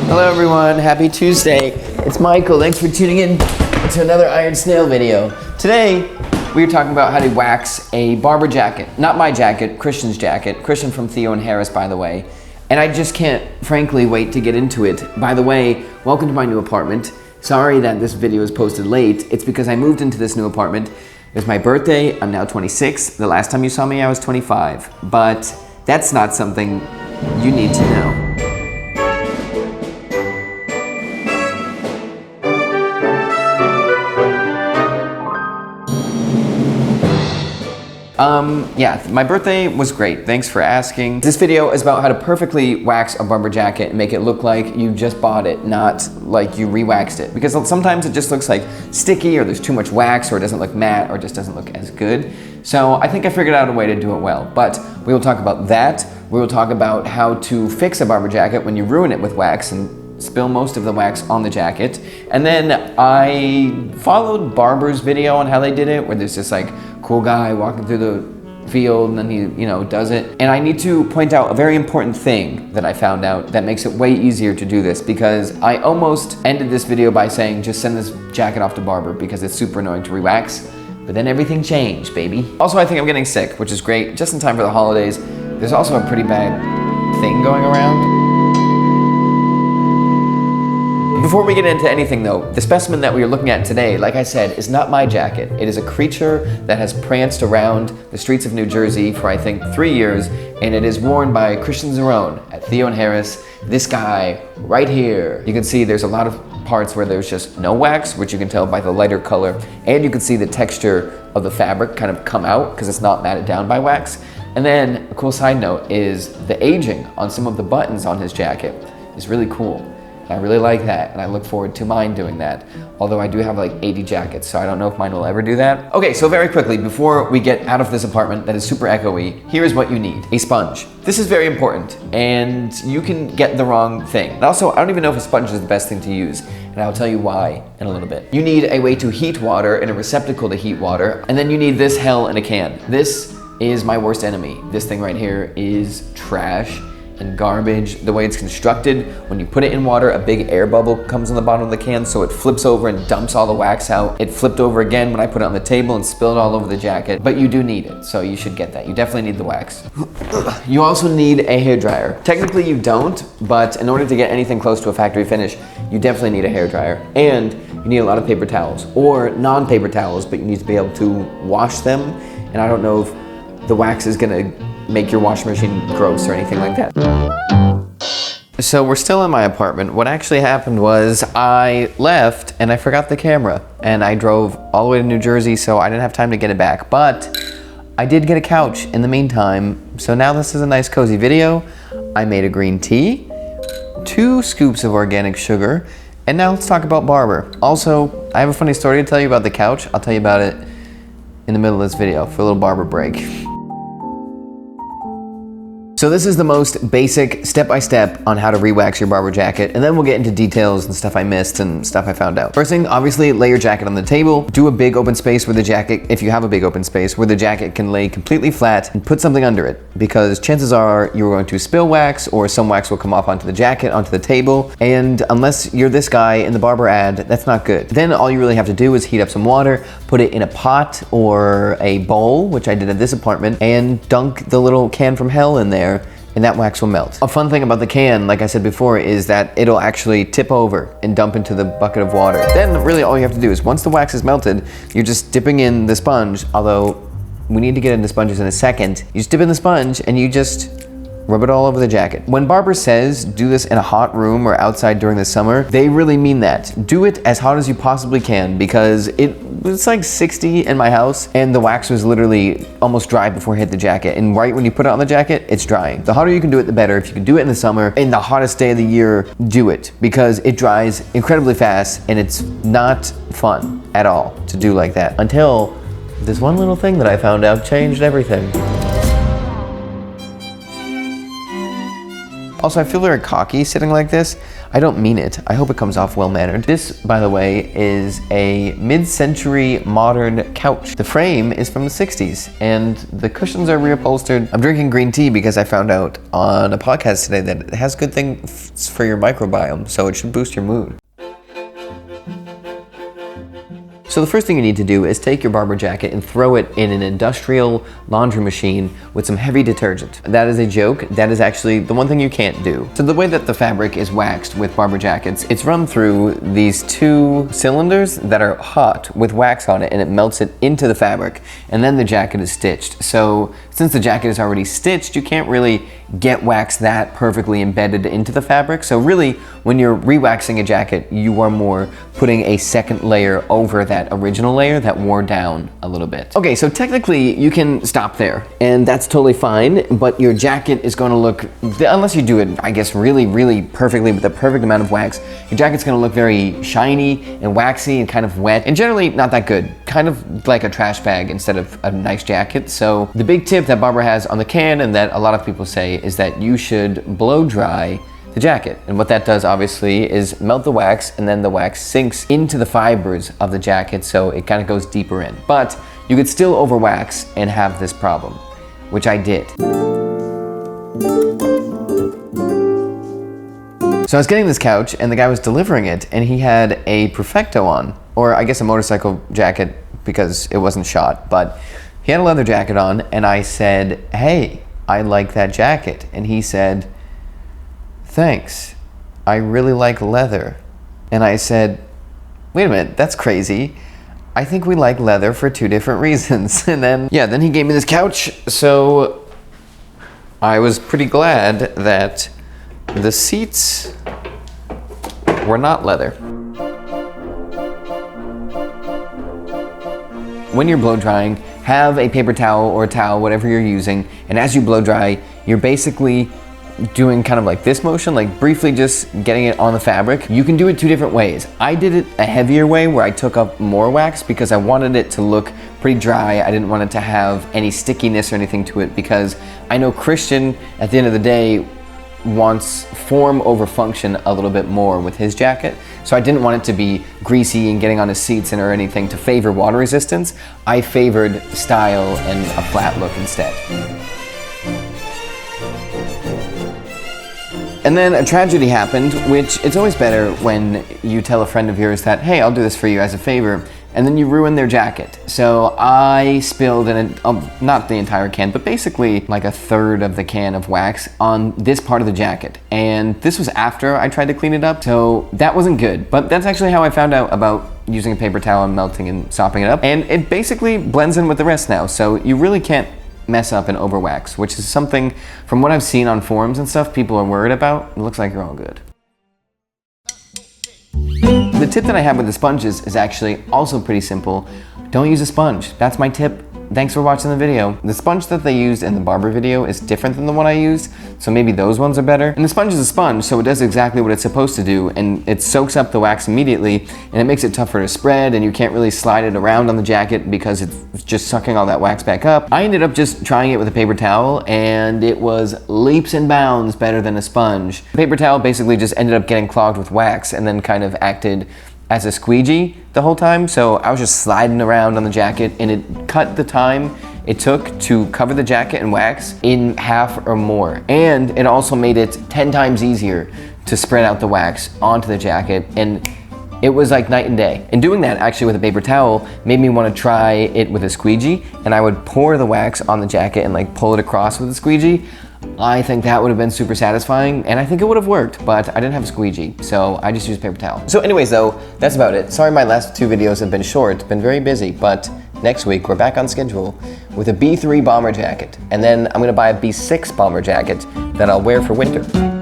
Hello everyone, happy Tuesday. It's Michael, thanks for tuning in to another Iron Snail video. Today, we are talking about how to wax a Barbour jacket. Not my jacket, Christian's jacket. Christian from Theo and Harris, by the way. And I just can't, frankly, wait to get into it. By the way, welcome to my new apartment. Sorry that this video is posted late. It's because I moved into this new apartment. It was my birthday, I'm now 26. The last time you saw me, I was 25. But that's not something you need to know. Yeah, my birthday was great. Thanks for asking. This video is about how to perfectly wax a Barbour jacket and make it look like you just bought it, not like you re-waxed it. Because sometimes it just looks like sticky, or there's too much wax, or it doesn't look matte, or just doesn't look as good. So I think I figured out a way to do it well. But we will talk about that. We will talk about how to fix a Barbour jacket when you ruin it with wax and spill most of the wax on the jacket. And then I followed Barbour's video on how they did it, where there's this like cool guy walking through the field and then he, does it. And I need to point out a very important thing that I found out that makes it way easier to do this, because I almost ended this video by saying just send this jacket off to Barbour because it's super annoying to re-wax. But then everything changed, baby. Also, I think I'm getting sick, which is great, just in time for the holidays. There's also a pretty bad thing going around. Before we get into anything though, the specimen that we are looking at today, like I said, is not my jacket. It is a creature that has pranced around the streets of New Jersey for I think 3 years, and it is worn by Christian's own at Theo and Harris. This guy right here. You can see there's a lot of parts where there's just no wax, which you can tell by the lighter color, and you can see the texture of the fabric kind of come out because it's not matted down by wax. And then a cool side note is the aging on some of the buttons on his jacket is really cool. I really like that, and I look forward to mine doing that. Although I do have like 80 jackets, so I don't know if mine will ever do that. Okay, so very quickly, before we get out of this apartment that is super echoey, here is what you need. A sponge. This is very important, and you can get the wrong thing. And also, I don't even know if a sponge is the best thing to use, and I'll tell you why in a little bit. You need a way to heat water and a receptacle to heat water, and then you need this hell in a can. This is my worst enemy. This thing right here is trash and garbage. The way it's constructed, when you put it in water, a big air bubble comes on the bottom of the can, so it flips over and dumps all the wax out. It flipped over again when I put it on the table and spilled all over the jacket, but you do need it, so you should get that. You definitely need the wax. You also need a hairdryer. Technically you don't, but in order to get anything close to a factory finish, you definitely need a hairdryer. And you need a lot of paper towels, or non-paper towels, but you need to be able to wash them, and I don't know if the wax is gonna make your washing machine gross or anything like that. So we're still in my apartment. What actually happened was I left and I forgot the camera, and I drove all the way to New Jersey, so I didn't have time to get it back. But I did get a couch in the meantime, so now this is a nice cozy video. I made a green tea, 2 scoops of organic sugar, and now let's talk about Barbour. Also, I have a funny story to tell you about the couch. I'll tell you about it in the middle of this video for a little Barbour break. So this is the most basic step-by-step on how to re-wax your Barbour jacket, and then we'll get into details and stuff I missed and stuff I found out. First thing, obviously, lay your jacket on the table. Do a big open space where the jacket, if you have a big open space, where the jacket can lay completely flat, and put something under it, because chances are you're going to spill wax, or some wax will come off onto the jacket, onto the table, and unless you're this guy in the Barbour ad, that's not good. Then all you really have to do is heat up some water, put it in a pot or a bowl, which I did at this apartment, and dunk the little can from hell in there, and that wax will melt. A fun thing about the can, like I said before, is that it'll actually tip over and dump into the bucket of water. Then really all you have to do is, once the wax is melted, you're just dipping in the sponge, although we need to get into sponges in a second. You just dip in the sponge and you just rub it all over the jacket. When Barbour says do this in a hot room or outside during the summer, they really mean that. Do it as hot as you possibly can, because it's like 60 in my house and the wax was literally almost dry before it hit the jacket. And right when you put it on the jacket, it's drying. The hotter you can do it, the better. If you can do it in the summer, in the hottest day of the year, do it, because it dries incredibly fast and it's not fun at all to do like that. Until this one little thing that I found out changed everything. Also, I feel very cocky sitting like this. I don't mean it. I hope it comes off well-mannered. This, by the way, is a mid-century modern couch. The frame is from the 60s, and the cushions are reupholstered. I'm drinking green tea because I found out on a podcast today that it has good things for your microbiome, so it should boost your mood. So the first thing you need to do is take your Barbour jacket and throw it in an industrial laundry machine with some heavy detergent. That is a joke. That is actually the one thing you can't do. So the way that the fabric is waxed with Barbour jackets, it's run through these two cylinders that are hot with wax on it, and it melts it into the fabric, and then the jacket is stitched. So since the jacket is already stitched, you can't really get wax that perfectly embedded into the fabric. So really, when you're re-waxing a jacket, you are more putting a second layer over that original layer that wore down a little bit. Okay, so technically you can stop there, and that's totally fine, but your jacket is going to look, unless you do it, I guess, really, really perfectly with the perfect amount of wax, your jacket's going to look very shiny and waxy and kind of wet, and generally not that good. Kind of like a trash bag instead of a nice jacket. So the big tip that Barbour has on the can, and that a lot of people say, is that you should blow dry the jacket. And what that does, obviously, is melt the wax, and then the wax sinks into the fibers of the jacket, so it kind of goes deeper in. But you could still overwax and have this problem, which I did. So I was getting this couch, and the guy was delivering it, and he had a Perfecto on, or I guess a motorcycle jacket because it wasn't shot, but he had a leather jacket on, and I said, "Hey, I like that jacket." And he said, "Thanks, I really like leather." And I said, "Wait a minute, that's crazy. I think we like leather for two different reasons." And then he gave me this couch, so I was pretty glad that the seats were not leather. When you're blow drying, have a paper towel or a towel, whatever you're using, and as you blow dry, you're basically doing kind of like this motion, like briefly just getting it on the fabric. You can do it two different ways. I did it a heavier way where I took up more wax because I wanted it to look pretty dry. I didn't want it to have any stickiness or anything to it, because I know Christian, at the end of the day, wants form over function a little bit more with his jacket. So I didn't want it to be greasy and getting on his seats or anything to favor water resistance. I favored style and a flat look instead. And then a tragedy happened, which it's always better when you tell a friend of yours that, "Hey, I'll do this for you as a favor," and then you ruin their jacket. So I spilled not the entire can, but basically like a third of the can of wax on this part of the jacket. And this was after I tried to clean it up, so that wasn't good. But that's actually how I found out about using a paper towel and melting and sopping it up. And it basically blends in with the rest now, so you really can't mess up and overwax, which is something, from what I've seen on forums and stuff, people are worried about. It looks like you're all good. The tip that I have with the sponges is actually also pretty simple. Don't use a sponge. That's my tip. Thanks for watching the video. The sponge that they used in the Barbour video is different than the one I used, so maybe those ones are better. And the sponge is a sponge, so it does exactly what it's supposed to do, and it soaks up the wax immediately, and it makes it tougher to spread, and you can't really slide it around on the jacket because it's just sucking all that wax back up. I ended up just trying it with a paper towel, and it was leaps and bounds better than a sponge. The paper towel basically just ended up getting clogged with wax and then kind of acted as a squeegee the whole time, so I was just sliding around on the jacket, and it cut the time it took to cover the jacket in wax in half or more. And it also made it 10 times easier to spread out the wax onto the jacket, and it was like night and day. And doing that actually with a paper towel made me want to try it with a squeegee, and I would pour the wax on the jacket and like pull it across with a squeegee. I think that would have been super satisfying, and I think it would have worked, but I didn't have a squeegee, so I just used paper towel. So anyways though, that's about it. Sorry my last two videos have been short, been very busy, but next week we're back on schedule with a B3 bomber jacket, and then I'm gonna buy a B6 bomber jacket that I'll wear for winter.